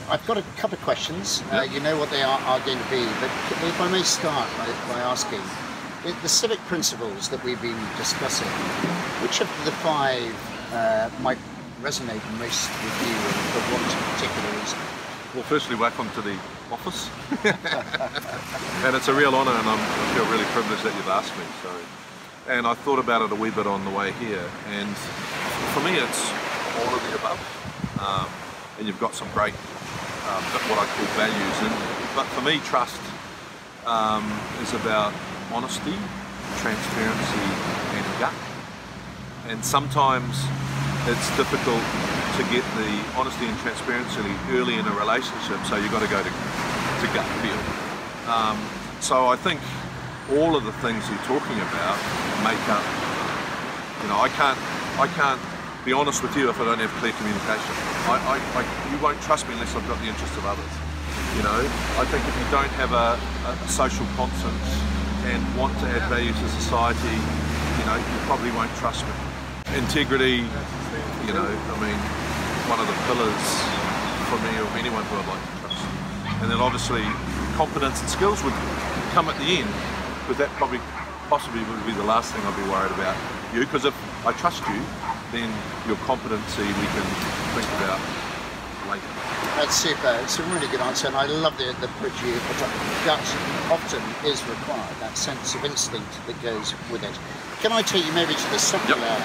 I've got a couple of questions. You know what they are going to be, but if I may start by asking, the civic principles that we've been discussing, which of the five might resonate most with you and for what particular reason? Well, firstly, welcome to the office. And it's a real honour, and I feel really privileged that you've asked me. And I thought about it a wee bit on the way here, and for me it's all of the above. And you've got some great, what I call values, but for me trust is about honesty, transparency and gut. And sometimes it's difficult to get the honesty and transparency early in a relationship, so you've got to go to gut feel. So I think all of the things you're talking about make up, you know, I can't be honest with you if I don't have clear communication. You won't trust me unless I've got the interest of others. You know, I think if you don't have a social conscience and want to add value to society, you know, you probably won't trust me. Integrity, you know, I mean, one of the pillars for me of anyone who I'd like to trust. And then obviously competence and skills would come at the end, because that possibly would be the last thing I'd be worried about you, because if I trust you, then your competency we can think about later. That's super. It's a really good answer, and I love the bridge you put up. Gut often is required, that sense of instinct that goes with it. Can I take you maybe to the second layer?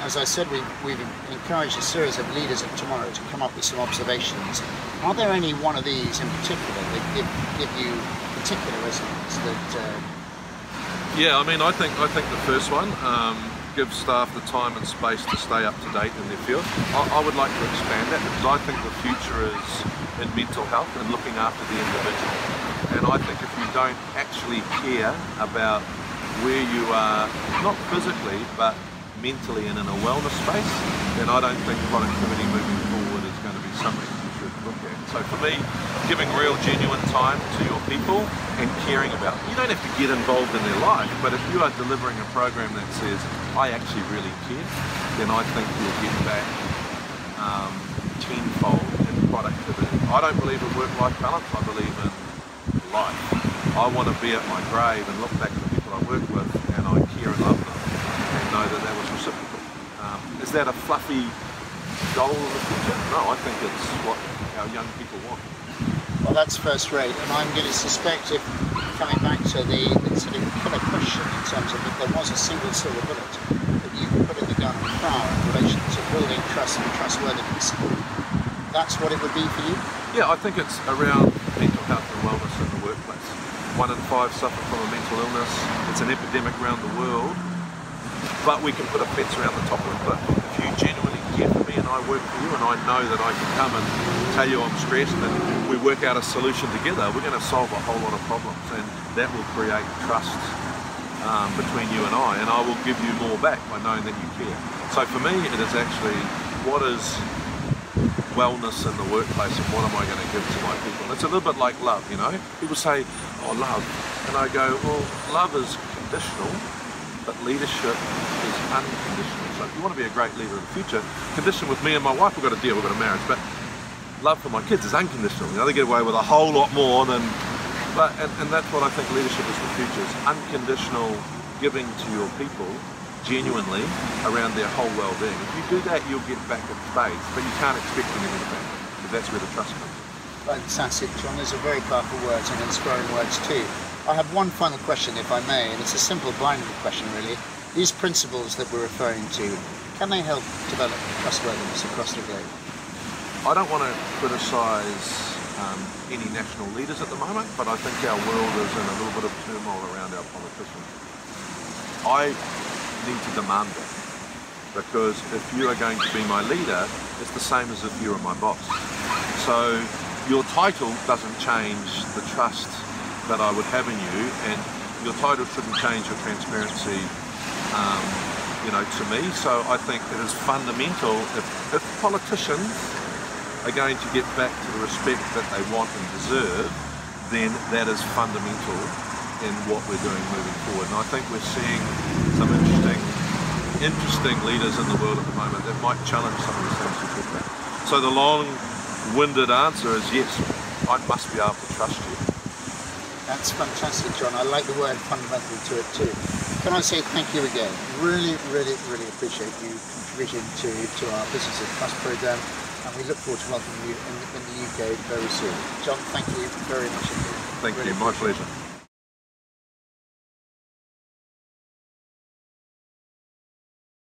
As I said, we've encouraged a series of leaders of tomorrow to come up with some observations. Are there any one of these in particular that give you particular resonance? Yeah, I mean, I think the first one, give staff the time and space to stay up to date in their field. I would like to expand that, because I think the future is in mental health and looking after the individual. And I think if you don't actually care about where you are, not physically, but mentally and in a wellness space, then I don't think productivity moving forward is going to be something you should look at. So for me, giving real genuine time to your people and caring about them. You don't have to get involved in their life, but if you are delivering a program that says, I actually really care, then I think you'll get back tenfold in productivity. I don't believe in work-life balance, I believe in life. I want to be at my grave and look back at the people I work with and I care and love them and know that that was reciprocal. Is that a fluffy goal in the future? No, I think it's what our young people want. Well, that's first rate, and I'm going to suspect, if coming back to the sort of killer question in terms of if there was a single silver bullet that you could put in the gun of power in relation to building trust and trustworthiness, that's what it would be for you? Yeah, I think it's around mental health and wellness in the workplace. 1 in 5 suffer from a mental illness. It's an epidemic around the world, but we can put a fence around the top of it. But if you genuinely care for me and I work for you and I know that I can come and tell you I'm stressed and we work out a solution together, we're going to solve a whole lot of problems, and that will create trust between you and I will give you more back by knowing that you care. So for me, it is actually, what is wellness in the workplace and what am I going to give to my people? It's a little bit like love, you know? People say, oh, love. And I go, well, love is conditional, but leadership is unconditional. So if you want to be a great leader in the future, condition with me and my wife, we've got a deal, we've got a marriage, but love for my kids is unconditional. You know, they get away with a whole lot more than, and that's what I think leadership is for the future, is unconditional giving to your people genuinely around their whole well-being. If you do that, you'll get back in spades, but you can't expect anything back, because that's where the trust comes. Fantastic, John. Those are very powerful words and inspiring words too. I have one final question, if I may, and it's a simple blinded question really. These principles that we're referring to, can they help develop trustworthiness across the globe? I don't want to criticise any national leaders at the moment, but I think our world is in a little bit of turmoil around our politicians. I need to demand that, because if you are going to be my leader, it's the same as if you were my boss. So your title doesn't change the trust that I would have in you, and your title shouldn't change your transparency, you know, to me. So I think it is fundamental, if politicians are going to get back to the respect that they want and deserve, then that is fundamental in what we're doing moving forward. And I think we're seeing some interesting leaders in the world at the moment that might challenge some of the things we talk about. So the long long-winded answer is yes, I must be able to trust you. That's fantastic, John. I like the word fundamental to it too. Can I say thank you again? Really, really, really appreciate you contributing to our Business of Trust program, and we look forward to welcoming you in the UK very soon. John, thank you very much indeed. Thank you, my pleasure.